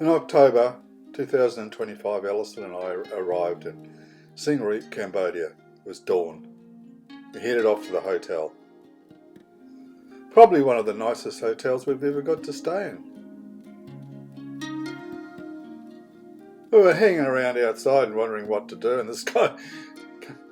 In October 2025, Alison and I arrived in Sien, Cambodia. It was dawn. We headed off to the hotel. Probably one of the nicest hotels we've ever got to stay in. We were hanging around outside and wondering what to do, and this guy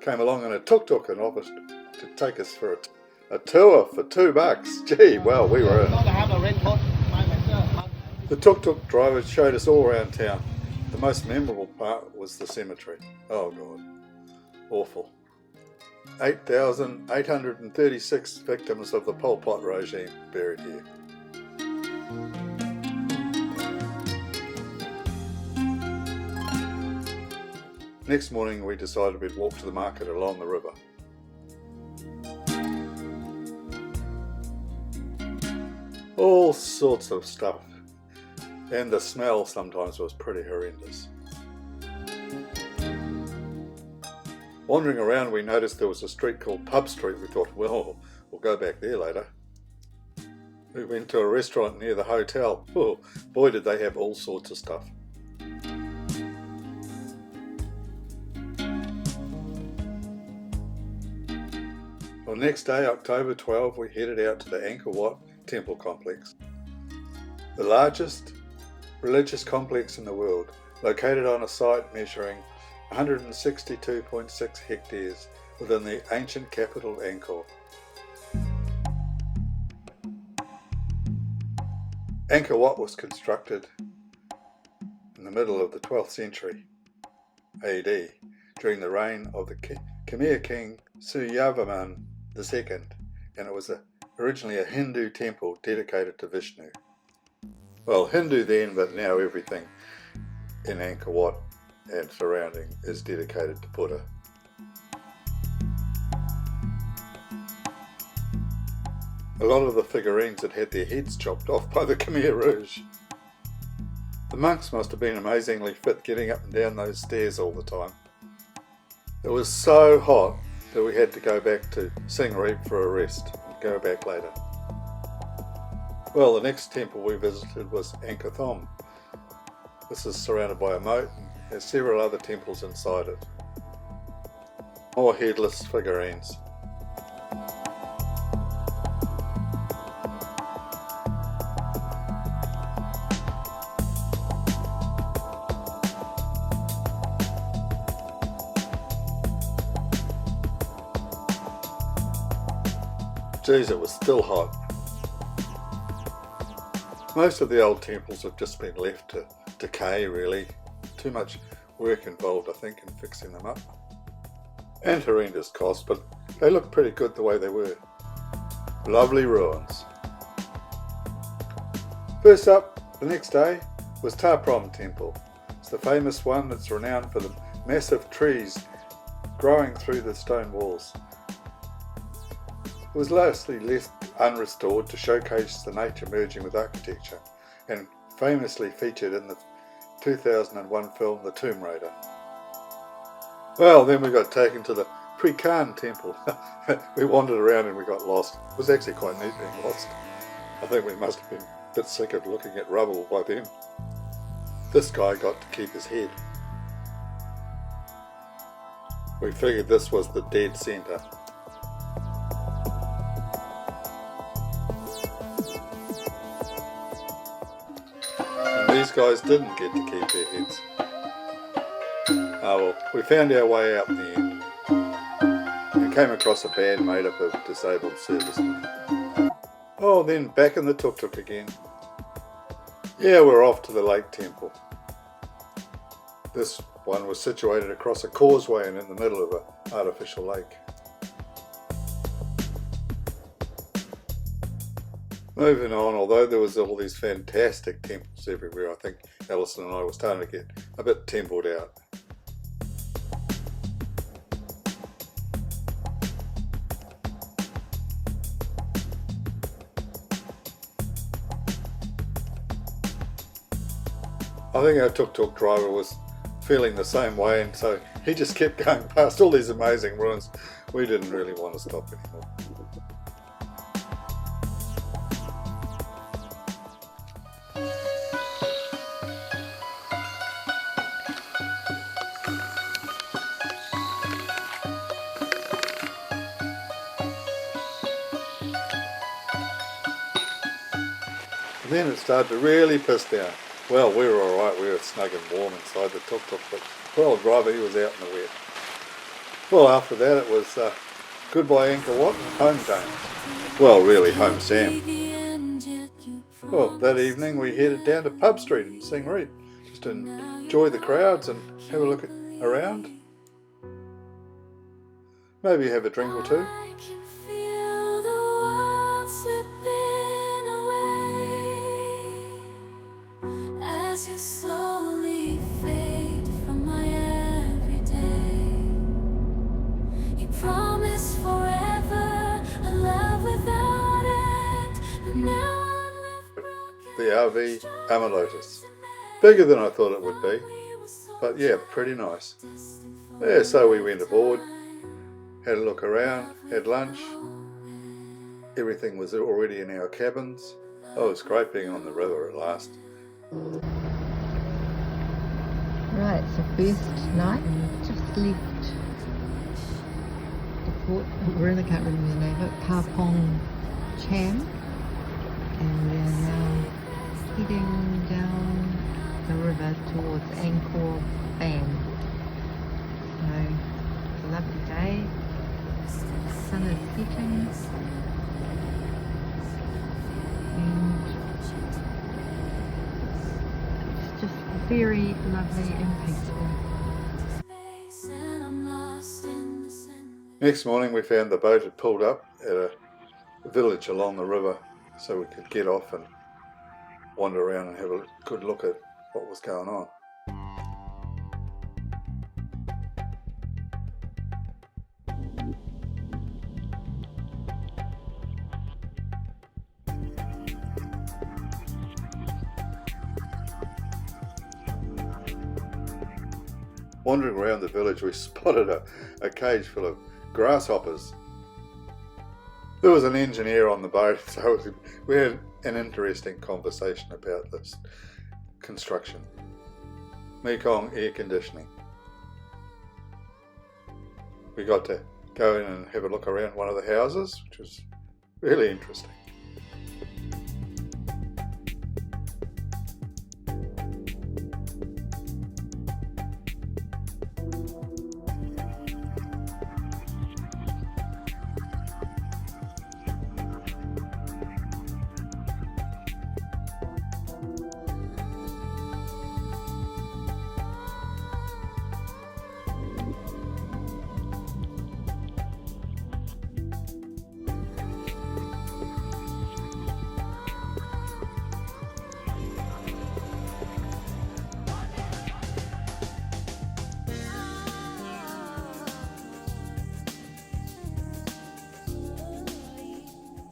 came along in a tuk-tuk and offered to take us for a tour for $2. Gee, well, we were in. The tuk-tuk driver showed us all around town. The most memorable part was the cemetery. Oh God, awful. 8,836 victims of the Pol Pot regime buried here. Next morning we decided we'd walk to the market along the river. All sorts of stuff, and the smell sometimes was pretty horrendous. Wandering around, we noticed there was a street called Pub Street. We thought, well, we'll go back there later. We went to a restaurant near the hotel. Oh, boy, did they have all sorts of stuff. Well, next day, October 12, we headed out to the Angkor temple complex, the largest religious complex in the world, located on a site measuring 162.6 hectares within the ancient capital Angkor. Angkor Wat was constructed in the middle of the 12th century AD during the reign of the Khmer king Yavarman II, and it was originally a Hindu temple dedicated to Vishnu. Well, Hindu then, but now everything in Angkor Wat and surrounding is dedicated to Buddha. A lot of the figurines had had their heads chopped off by the Khmer Rouge. The monks must have been amazingly fit getting up and down those stairs all the time. It was so hot that we had to go back to Siem Reap for a rest and go back later. Well, the next temple we visited was Angkor. This is surrounded by a moat and has several other temples inside it. More headless figurines. Geez, it was still hot. Most of the old temples have just been left to decay, really. Too much work involved, I think, in fixing them up. And horrendous cost, but they look pretty good the way they were. Lovely ruins. First up, the next day, was Ta Prohm Temple. It's the famous one that's renowned for the massive trees growing through the stone walls. It was lastly left unrestored to showcase the nature merging with architecture, and famously featured in the 2001 film The Tomb Raider. Well, then we got taken to the Pre-Khan Temple. We wandered around and we got lost. It was actually quite neat being lost. I think we must have been a bit sick of looking at rubble by then. This guy got to keep his head. We figured this was the dead centre. These guys didn't get to keep their heads. Well, we found our way out in the end and came across a band made up of disabled servicemen. Oh, then back in the tuk-tuk again. Yeah, we're off to the Lake Temple. This one was situated across a causeway and in the middle of an artificial lake. Moving on, although there was all these fantastic temples everywhere, I think Alison and I were starting to get a bit templed out. I think our tuk-tuk driver was feeling the same way, and so he just kept going past all these amazing ruins. We didn't really want to stop anymore. And then it started to really piss down. Well, we were alright, we were snug and warm inside the tuk-tuk, but poor old driver, he was out in the wet. Well, after that it was goodbye Angkor, home time. Well, really, home Sien. Well, that evening we headed down to Pub Street in Siem Reap, just to enjoy the crowds and have a look around. Maybe have a drink or two. The RV Amalotus. Bigger than I thought it would be, but yeah, pretty nice. Yeah, so we went aboard, had a look around, had lunch. Everything was already in our cabins. Oh, it was great being on the river at last. Right, so first night, just left the port, really can't remember the name of it, Kapong Cham, and we are now heading down the river towards Angkor. So it's a lovely day, the sun is setting, and it's just very lovely and peaceful. Next morning we found the boat had pulled up at a village along the river, so we could get off and wander around and have a good look at what was going on. Wandering around the village, we spotted a cage full of grasshoppers. There was an engineer on the boat, so we had an interesting conversation about this construction. Mekong air conditioning. We got to go in and have a look around one of the houses, which was really interesting.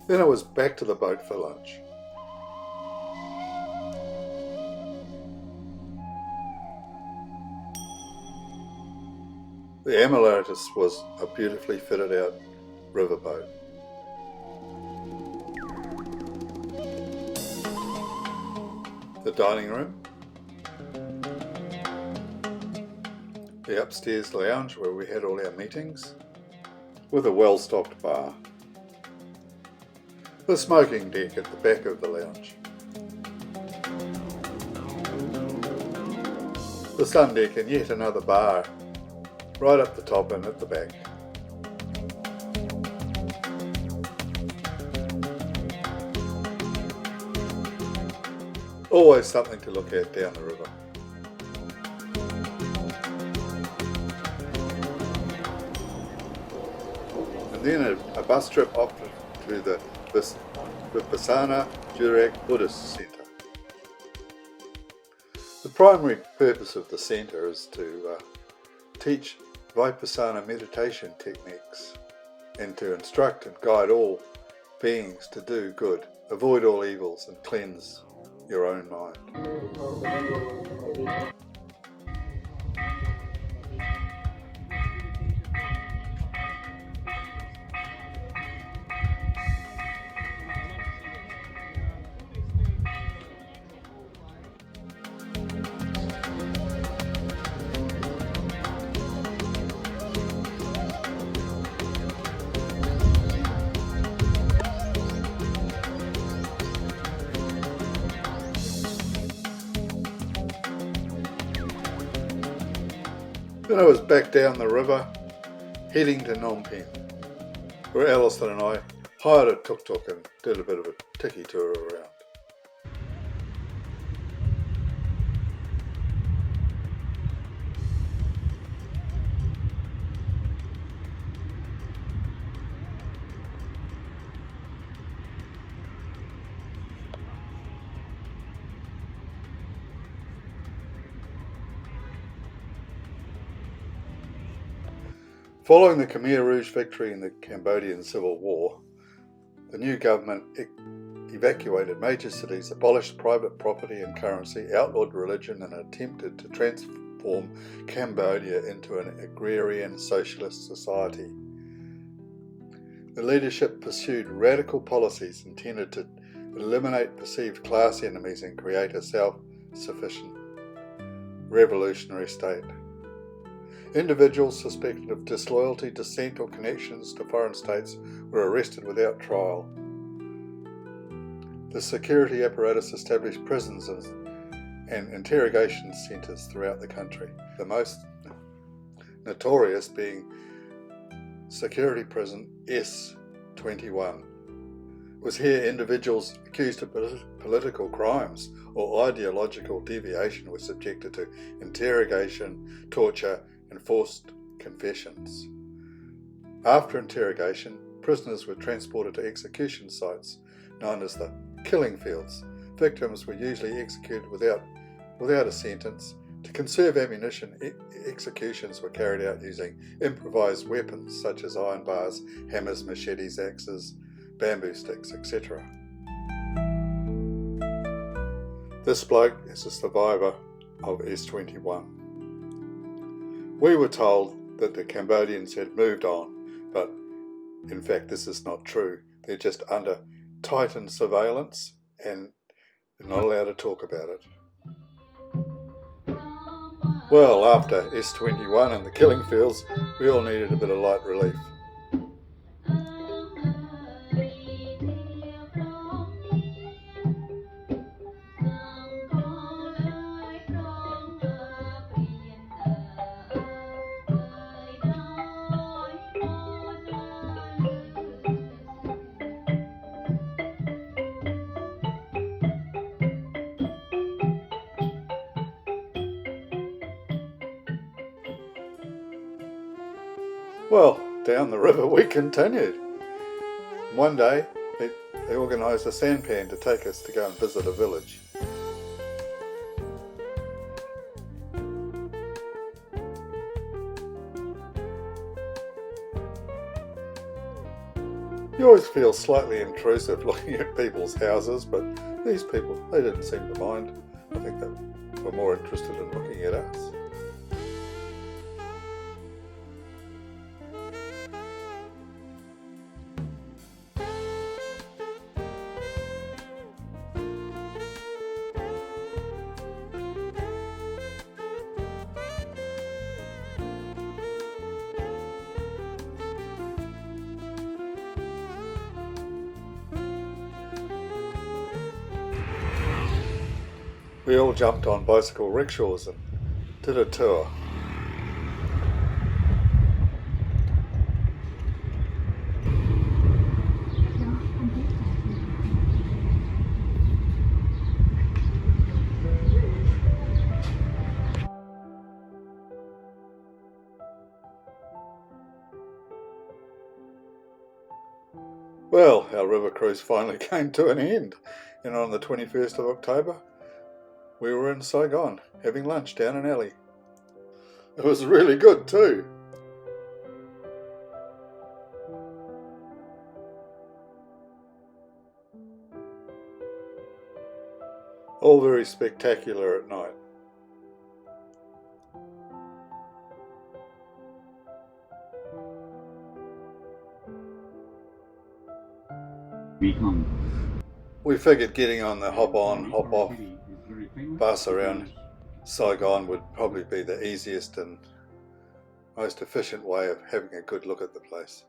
Then I was back to the boat for lunch. The Amalotus was a beautifully fitted out riverboat. The dining room, the upstairs lounge where we had all our meetings, with a well-stocked bar. The smoking deck at the back of the lounge. The sun deck and yet another bar right up the top and at the back. Always something to look at down the river. And then a bus trip off to the Vipassana Jurak Buddhist Centre. The primary purpose of the centre is to teach Vipassana meditation techniques and to instruct and guide all beings to do good, avoid all evils and cleanse your own mind. Then I was back down the river, heading to Phnom Penh, where Alison and I hired a tuk-tuk and did a bit of a tiki tour around. Following the Khmer Rouge victory in the Cambodian Civil War, the new government evacuated major cities, abolished private property and currency, outlawed religion, and attempted to transform Cambodia into an agrarian socialist society. The leadership pursued radical policies intended to eliminate perceived class enemies and create a self-sufficient revolutionary state. Individuals suspected of disloyalty, dissent, or connections to foreign states were arrested without trial. The security apparatus established prisons and interrogation centres throughout the country, the most notorious being security prison S21. It was here individuals accused of political crimes or ideological deviation were subjected to interrogation, torture, and forced confessions. After interrogation, prisoners were transported to execution sites known as the killing fields. Victims were usually executed without a sentence. To conserve ammunition, executions were carried out using improvised weapons such as iron bars, hammers, machetes, axes, bamboo sticks, etc. This bloke is a survivor of S21. We were told that the Cambodians had moved on, but in fact this is not true. They're just under tightened surveillance and they're not allowed to talk about it. Well, after S21 and the killing fields, we all needed a bit of light relief. Well, down the river we continued. One day they organised a sampan to take us to go and visit a village. You always feel slightly intrusive looking at people's houses, but these people, they didn't seem to mind. I think they were more interested in looking at us. We all jumped on bicycle rickshaws and did a tour. Well, our river cruise finally came to an end, and on the 21st of October, we were in Saigon, having lunch down an alley. It was really good too. All very spectacular at night. Mekong. We figured getting on the hop-on, hop-off bus around Saigon would probably be the easiest and most efficient way of having a good look at the place.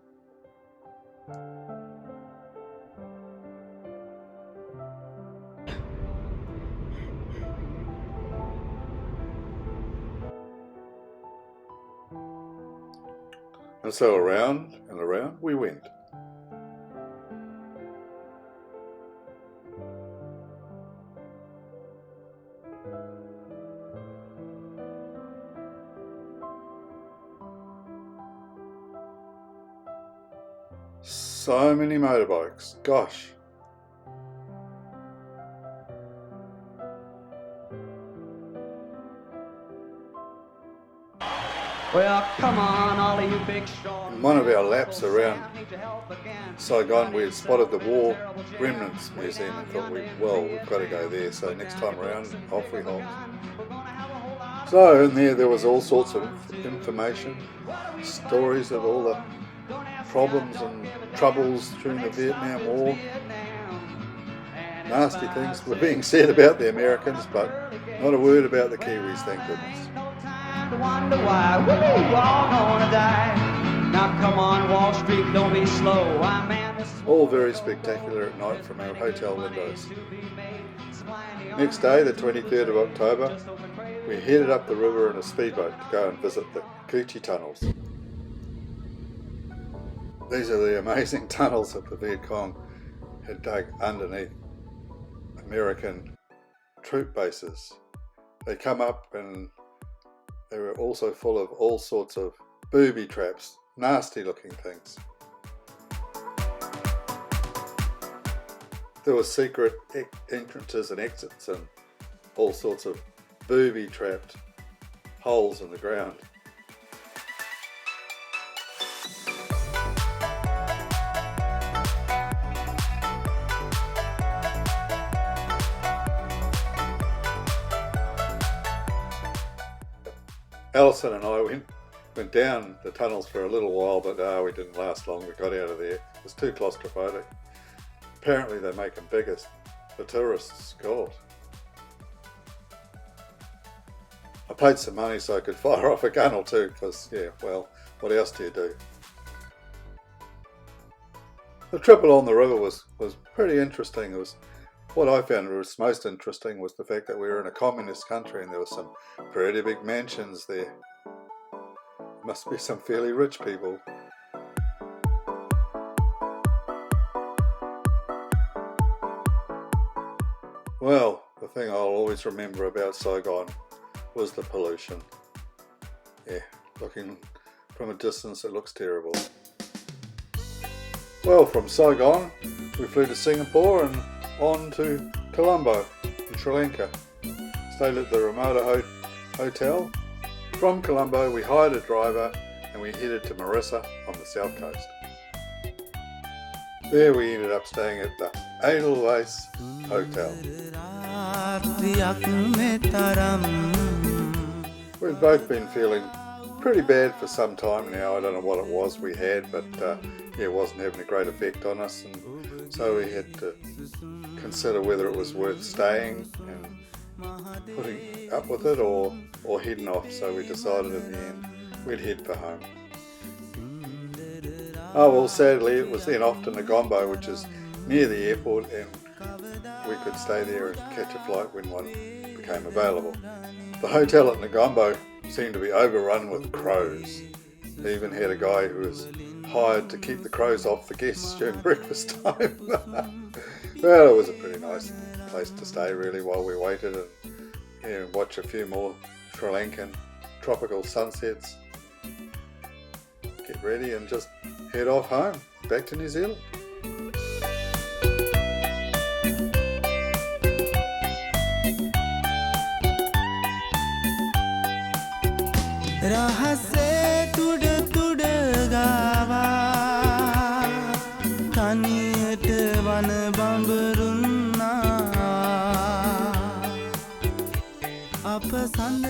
And so around and around we went. So many motorbikes, gosh. Well, come on, all of you big strong. In one of our laps around Saigon, we had spotted the War Remnants Museum and thought, we've got to go there. So next time around, off we hopped. So in there was all sorts of information, stories of all the problems and troubles during the Vietnam War. Nasty things were being said about the Americans, but not a word about the Kiwis, thank goodness. Wonder why we're all gonna die. Now come on, Wall Street, don't be slow. All very spectacular at night from our hotel windows. Next day, the 23rd of October, we headed up the river in a speedboat to go and visit the Coochie tunnels. These are the amazing tunnels that the Viet Cong had dug underneath American troop bases. They come up and they were also full of all sorts of booby traps, nasty looking things. There were secret entrances and exits and all sorts of booby trapped holes in the ground. Alison and I went down the tunnels for a little while, but we didn't last long. We got out of there. It was too claustrophobic. Apparently they make them bigger for tourists. God. I paid some money so I could fire off a gun or two because, what else do you do? The trip along the river was pretty interesting. What I found was most interesting was the fact that we were in a communist country and there were some pretty big mansions there. Must be some fairly rich people. Well, the thing I'll always remember about Saigon was the pollution. Yeah, looking from a distance it looks terrible. Well, from Saigon we flew to Singapore and on to Colombo in Sri Lanka. Stayed at the Riverboat Hotel. From Colombo we hired a driver and we headed to Mirissa on the south coast. There we ended up staying at the Edelweiss Hotel. We've both been feeling pretty bad for some time now. I don't know what it was we had, but it wasn't having a great effect on us, and so we had to consider whether it was worth staying and putting up with it or heading off. So we decided in the end we'd head for home. Oh well, sadly it was then off to Negombo, which is near the airport, and we could stay there and catch a flight when one became available. The hotel at Negombo seemed to be overrun with crows. They even had a guy who was hired to keep the crows off the guests during breakfast time. Well, it was a pretty nice place to stay really while we waited and watch a few more Sri Lankan tropical sunsets. Get ready and just head off home, back to New Zealand. Rahase tud tud gawa Kaniyat van bambarunna Apa sand